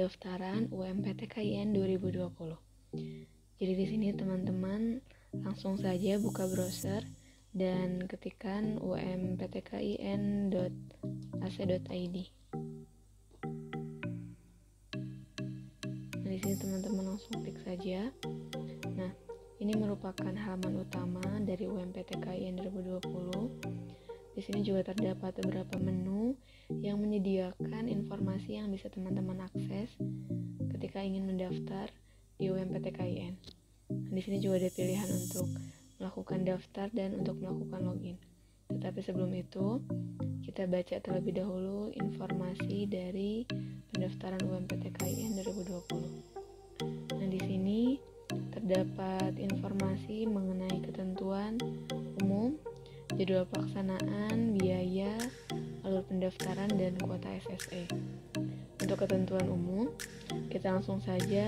pendaftaran UMPTKIN 2020. Jadi di sini teman-teman langsung saja buka browser dan ketikkan umptkin.ac.id. Nah, di sini teman-teman langsung klik saja. Nah, ini merupakan halaman utama dari UMPTKIN 2020. Di sini juga terdapat beberapa menu yang menyediakan informasi yang bisa teman-teman akses ketika ingin mendaftar di UMPTKIN. Di sini juga ada pilihan untuk melakukan daftar dan untuk melakukan login. Tetapi sebelum itu, kita baca terlebih dahulu informasi dari pendaftaran UMPTKIN 2020. Nah, di sini terdapat informasi mengenai ketentuan umum, jadwal pelaksanaan, biaya, alur pendaftaran, dan kuota SSE. Untuk ketentuan umum, kita langsung saja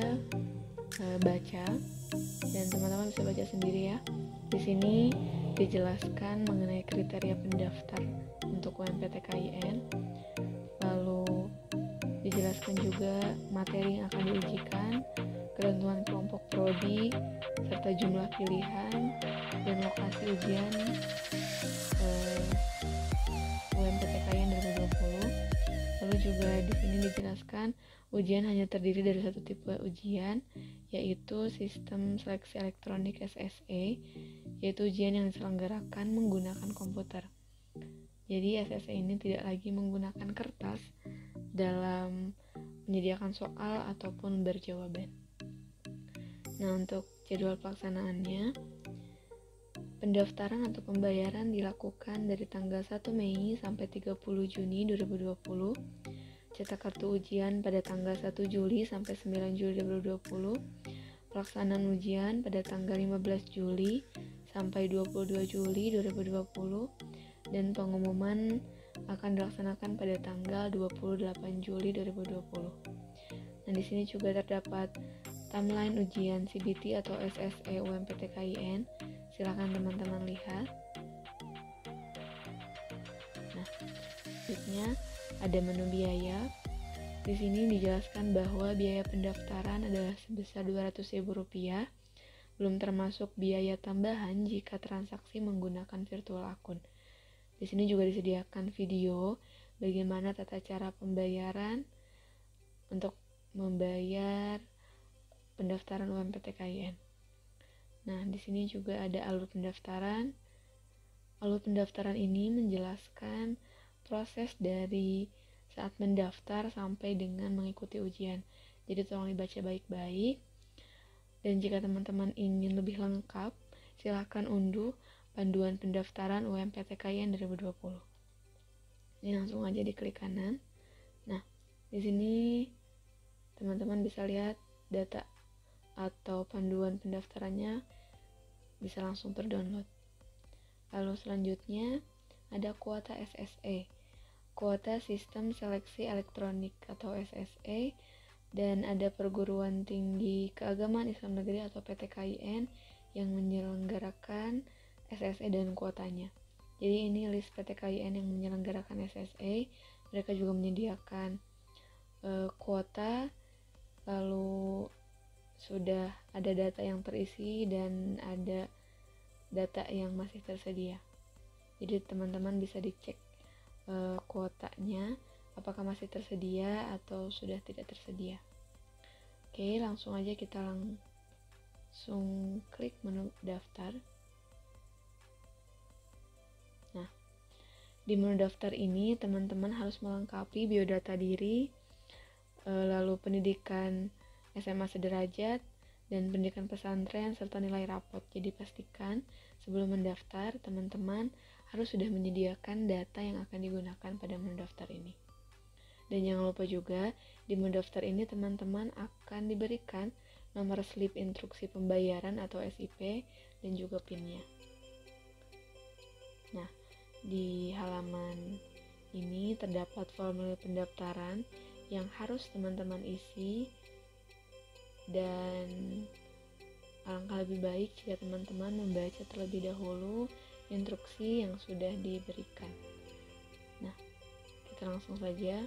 baca, dan teman-teman bisa baca sendiri ya. Di sini dijelaskan mengenai kriteria pendaftar untuk UMPTKIN, lalu dijelaskan juga materi yang akan diujikan, ketentuan kelompok prodi, serta jumlah pilihan dan lokasi ujian UMPTKIN 2020. Lalu juga di sini dijelaskan ujian hanya terdiri dari satu tipe ujian, yaitu sistem seleksi elektronik SSE, yaitu ujian yang diselenggarakan menggunakan komputer. Jadi SSE ini tidak lagi menggunakan kertas dalam menyediakan soal ataupun berjawaban. Nah, untuk jadwal pelaksanaannya, pendaftaran atau pembayaran dilakukan dari tanggal 1 Mei sampai 30 Juni 2020, cetak kartu ujian pada tanggal 1 Juli sampai 9 Juli 2020, pelaksanaan ujian pada tanggal 15 Juli sampai 22 Juli 2020, dan pengumuman akan dilaksanakan pada tanggal 28 Juli 2020. Nah, di sini juga terdapat timeline ujian CBT atau SSE UMPTKIN. Silakan teman-teman lihat. Nah, selanjutnya ada menu biaya. Di sini dijelaskan bahwa biaya pendaftaran adalah sebesar Rp200.000, belum termasuk biaya tambahan jika transaksi menggunakan virtual akun. Di sini juga disediakan video bagaimana tata cara pembayaran untuk membayar pendaftaran UMPTKIN. Nah, di sini juga ada alur pendaftaran. Alur pendaftaran ini menjelaskan proses dari saat mendaftar sampai dengan mengikuti ujian. Jadi tolong dibaca baik-baik. Dan jika teman-teman ingin lebih lengkap, silakan unduh panduan pendaftaran UMPTKIN 2020. Ini langsung aja diklik kanan. Nah, di sini teman-teman bisa lihat data atau panduan pendaftarannya bisa langsung terdownload. Lalu selanjutnya ada kuota SSE, kuota sistem seleksi elektronik atau SSE, dan ada perguruan tinggi keagamaan Islam negeri atau PTKIN yang menyelenggarakan SSE dan kuotanya. Jadi ini list PTKIN yang menyelenggarakan SSE. Mereka juga menyediakan kuota, lalu sudah ada data yang terisi dan ada data yang masih tersedia. Jadi teman-teman bisa dicek kuotanya apakah masih tersedia atau sudah tidak tersedia. Oke, langsung aja kita langsung klik menu daftar. Nah, di menu daftar ini teman-teman harus melengkapi biodata diri, lalu pendidikan SMA sederajat, dan pendidikan pesantren, serta nilai rapot. Jadi pastikan sebelum mendaftar, teman-teman harus sudah menyediakan data yang akan digunakan pada menu daftar ini. Dan jangan lupa juga, di menu daftar ini teman-teman akan diberikan nomor slip instruksi pembayaran atau SIP dan juga PIN-nya. Nah, di halaman ini terdapat formulir pendaftaran yang harus teman-teman isi, dan alangkah lebih baik jika teman-teman membaca terlebih dahulu instruksi yang sudah diberikan. Nah, kita langsung saja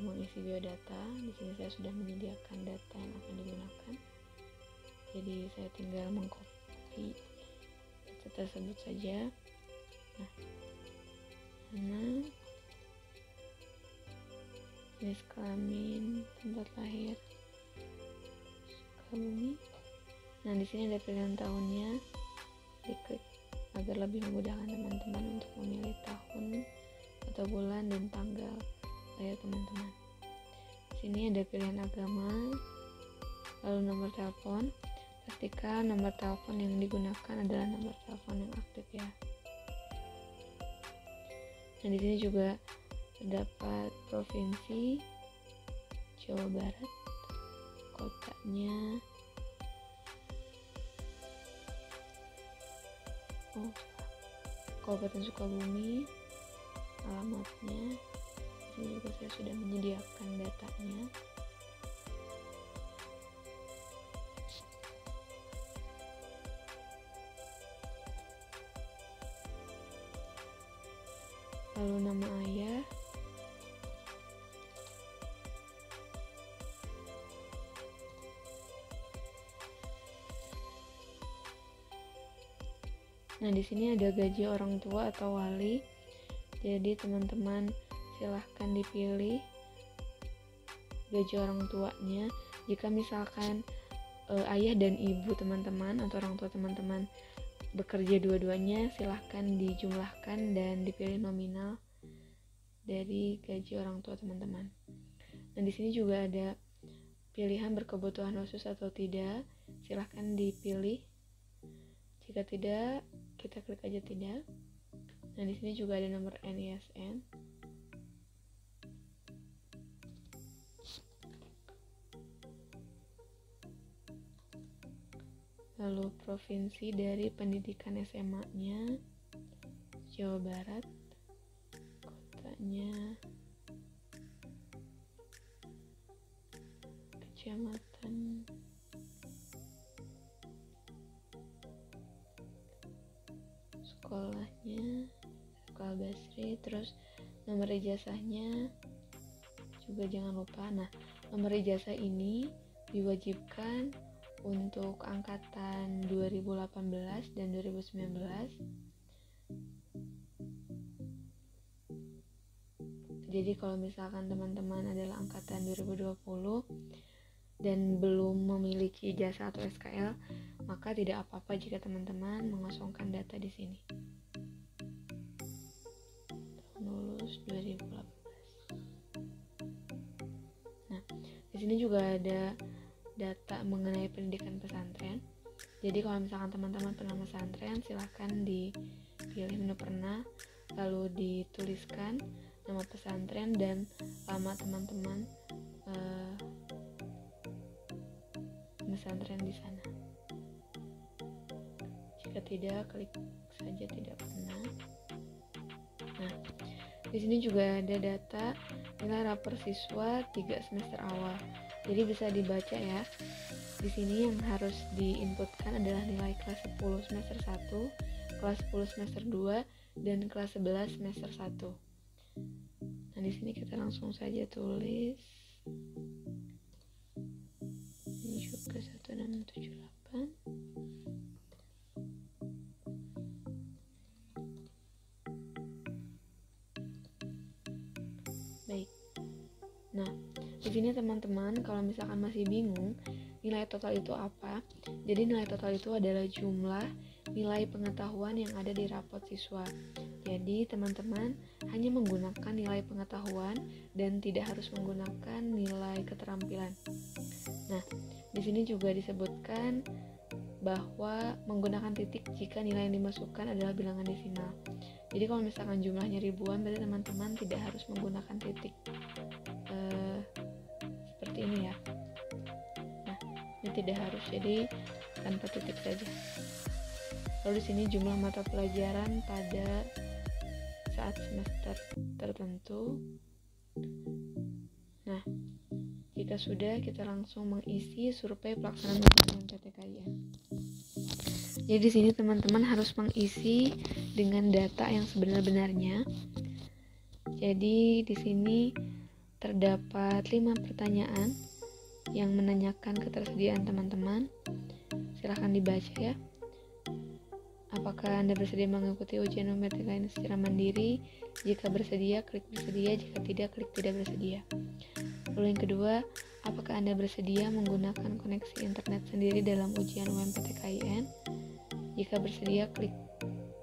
mengisi biodata. Di sini saya sudah menyediakan data yang akan digunakan. Jadi saya tinggal mengcopy data tersebut saja. Nah, nama, jenis kelamin, tempat lahir, Sukabumi. Nah, di sini ada pilihan tahunnya. Diklik agar lebih memudahkan teman-teman untuk memilih tahun atau bulan dan tanggal lahir teman-teman. Di sini ada pilihan agama, lalu nomor telepon. Pastikan nomor telepon yang digunakan adalah nomor telepon yang aktif ya. Nah, di sini juga terdapat provinsi Jawa Barat, kotanya Kabupaten Sukabumi, alamatnya. Ini juga saya sudah menyediakan datanya. Lalu nama ayah, nah di sini ada gaji orang tua atau wali. Jadi teman-teman silahkan dipilih gaji orang tuanya. Jika misalkan ayah dan ibu teman-teman atau orang tua teman-teman bekerja dua-duanya, silahkan dijumlahkan dan dipilih nominal dari gaji orang tua teman-teman. Nah, di sini juga ada pilihan berkebutuhan khusus atau tidak. Silahkan dipilih. Jika tidak, kita klik aja tidak. Nah, di sini juga ada nomor NISN. Lalu provinsi dari pendidikan SMA-nya Jawa Barat, kotanya, kecamatan, sekolahnya, Sekolah Basri, terus nomor ijazahnya juga jangan lupa. Nah, nomor ijazah ini diwajibkan untuk angkatan 2018 dan 2019. Jadi kalau misalkan teman-teman adalah angkatan 2020 dan belum memiliki ijazah atau SKL, maka tidak apa-apa jika teman-teman mengosongkan data di sini. Lulus 2018. Nah, di sini juga ada data mengenai pendidikan pesantren. Jadi kalau misalkan teman-teman pernah pesantren, silahkan dipilih menu pernah, lalu dituliskan nama pesantren dan lama teman-teman pesantren di sana. Jika tidak, klik saja tidak pernah. Nah, di sini juga ada data nilai rapor siswa 3 semester awal. Jadi bisa dibaca ya. Di sini yang harus diinputkan adalah nilai kelas 10 semester 1, kelas 10 semester 2, dan kelas 11 semester 1. Nah, di sini kita langsung saja tulis. Ini juga 1678. Baik. Nah, di sini teman-teman kalau misalkan masih bingung nilai total itu apa, jadi nilai total itu adalah jumlah nilai pengetahuan yang ada di rapot siswa. Jadi teman-teman hanya menggunakan nilai pengetahuan dan tidak harus menggunakan nilai keterampilan. Nah, di sini juga disebutkan bahwa menggunakan titik jika nilai yang dimasukkan adalah bilangan desimal. Jadi kalau misalkan jumlahnya ribuan, berarti teman-teman tidak harus menggunakan titik seperti ini ya. Nah, ini tidak harus, jadi tanpa titik saja. Lalu di sini jumlah mata pelajaran pada saat semester tertentu. Nah, jika sudah, kita langsung mengisi survei pelaksanaan ujian PTKIN. Jadi di sini teman-teman harus mengisi dengan data yang sebenar-benarnya. Jadi di sini terdapat 5 pertanyaan yang menanyakan ketersediaan teman-teman. Silahkan dibaca ya. Apakah Anda bersedia mengikuti ujian UMPTK ini secara mandiri? Jika bersedia, klik bersedia. Jika tidak, klik tidak bersedia. Lalu yang kedua, apakah Anda bersedia menggunakan koneksi internet sendiri dalam ujian UMPTKIN? Jika bersedia, klik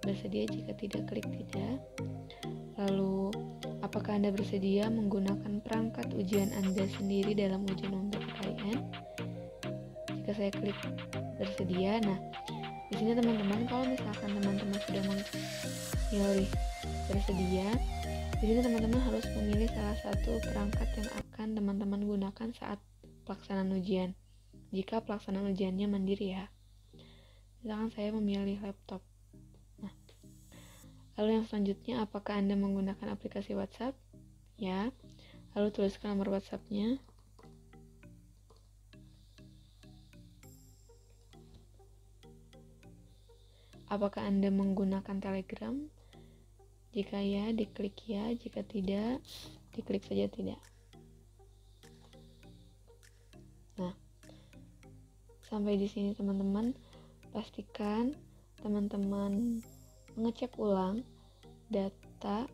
bersedia. Jika tidak, klik tidak. Lalu, apakah Anda bersedia menggunakan perangkat ujian Anda sendiri dalam ujian UMPTKIN? Jika saya klik bersedia, nah di sini teman-teman, kalau misalkan teman-teman sudah memilih bersedia, di sini teman-teman harus memilih salah satu perangkat yang akan teman-teman gunakan saat pelaksanaan ujian. Jika pelaksanaan ujiannya mandiri ya. Misalkan saya memilih laptop. Nah, lalu yang selanjutnya, apakah Anda menggunakan aplikasi WhatsApp? Ya. Lalu tuliskan nomor WhatsApp-nya. Apakah Anda menggunakan Telegram? Jika ya, diklik ya. Jika tidak, diklik saja tidak. Nah, sampai di sini teman-teman, pastikan teman-teman mengecek ulang data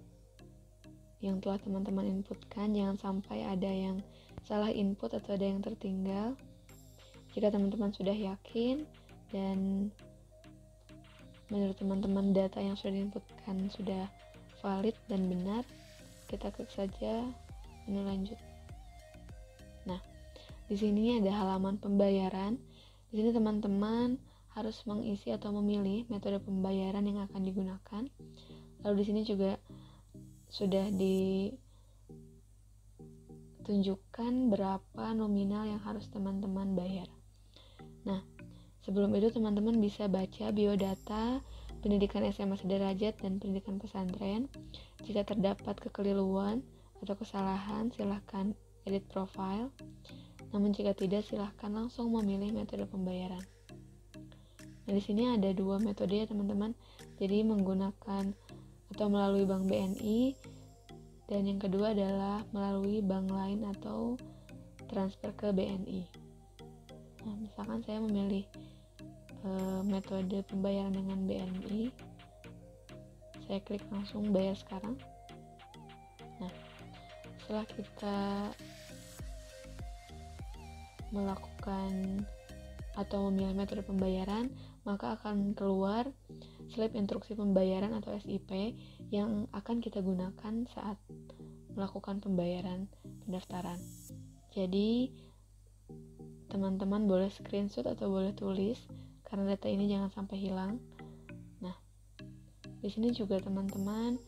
yang telah teman-teman inputkan. Jangan sampai ada yang salah input atau ada yang tertinggal. Jika teman-teman sudah yakin dan menurut teman-teman data yang sudah diinputkan sudah valid dan benar, kita klik saja menu lanjut. Nah, di sini ada halaman pembayaran. Di sini teman-teman harus mengisi atau memilih metode pembayaran yang akan digunakan. Lalu di sini juga sudah ditunjukkan berapa nominal yang harus teman-teman bayar. Nah, sebelum itu teman-teman bisa baca biodata pendidikan SMA sederajat dan pendidikan pesantren. Jika terdapat kekeliruan atau kesalahan, silahkan edit profile. Namun jika tidak, silahkan langsung memilih metode pembayaran. Nah, di sini ada 2 metode ya teman-teman. Jadi menggunakan atau melalui Bank BNI, dan yang kedua adalah melalui bank lain atau transfer ke BNI. Nah, misalkan saya memilih metode pembayaran dengan BNI, saya klik langsung bayar sekarang. Nah, setelah kita melakukan atau memilih metode pembayaran, maka akan keluar slip instruksi pembayaran atau SIP yang akan kita gunakan saat melakukan pembayaran pendaftaran. Jadi teman-teman boleh screenshot atau boleh tulis karena data ini jangan sampai hilang. Nah, di sini juga teman-teman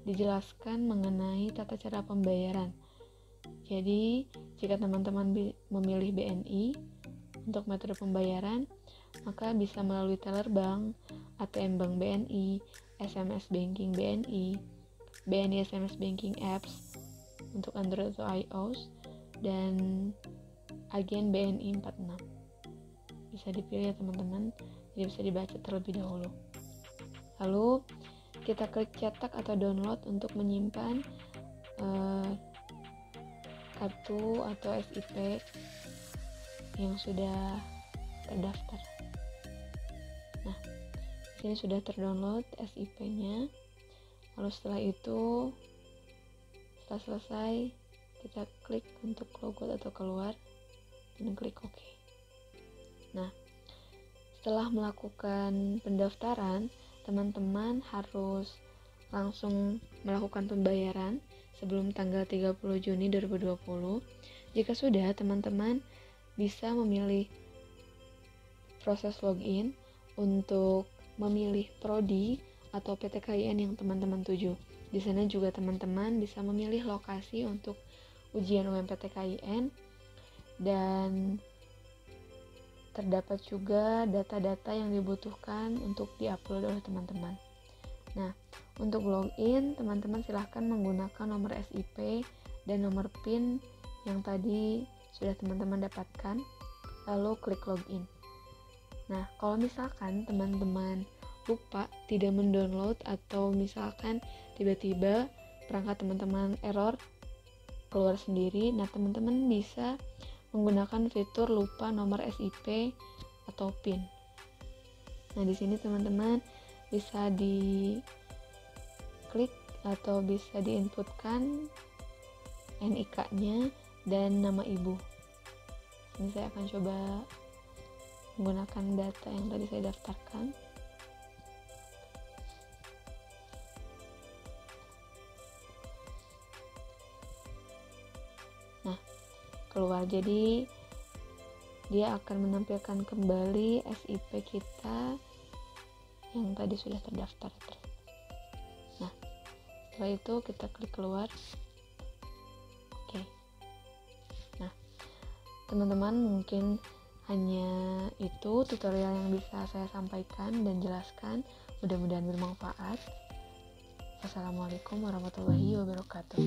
dijelaskan mengenai tata cara pembayaran. Jadi, jika teman-teman memilih BNI untuk metode pembayaran, maka bisa melalui teller bank, ATM Bank BNI, SMS Banking BNI, BNI SMS Banking Apps untuk Android atau iOS, dan agen BNI 46. Bisa dipilih ya teman-teman, jadi bisa dibaca terlebih dahulu. Lalu kita klik cetak atau download untuk menyimpan kartu atau SIP yang sudah terdaftar. Nah, sini sudah terdownload SIP-nya. Lalu setelah itu, setelah selesai, kita klik untuk logout atau keluar dan klik OK. Nah, setelah melakukan pendaftaran, teman-teman harus langsung melakukan pembayaran sebelum tanggal 30 Juni 2020. Jika sudah, teman-teman bisa memilih proses login untuk memilih prodi atau PTKIN yang teman-teman tuju. Di sana juga teman-teman bisa memilih lokasi untuk ujian UMPTKIN, dan terdapat juga data-data yang dibutuhkan untuk diupload oleh teman-teman. Nah, untuk login, teman-teman silahkan menggunakan nomor SIP dan nomor PIN yang tadi sudah teman-teman dapatkan, lalu klik login. Nah, kalau misalkan teman-teman lupa tidak mendownload atau misalkan tiba-tiba perangkat teman-teman error keluar sendiri. Nah, teman-teman bisa menggunakan fitur lupa nomor SIP atau PIN. Nah, di sini teman-teman bisa diklik atau bisa diinputkan NIK-nya dan nama ibu. Ini saya akan coba menggunakan data yang tadi saya daftarkan. Nah, keluar, jadi dia akan menampilkan kembali SIP kita yang tadi sudah terdaftar. Nah, setelah itu kita klik keluar. Oke. Nah, teman-teman, mungkin hanya itu tutorial yang bisa saya sampaikan dan jelaskan. Mudah-mudahan bermanfaat. Wassalamualaikum warahmatullahi wabarakatuh.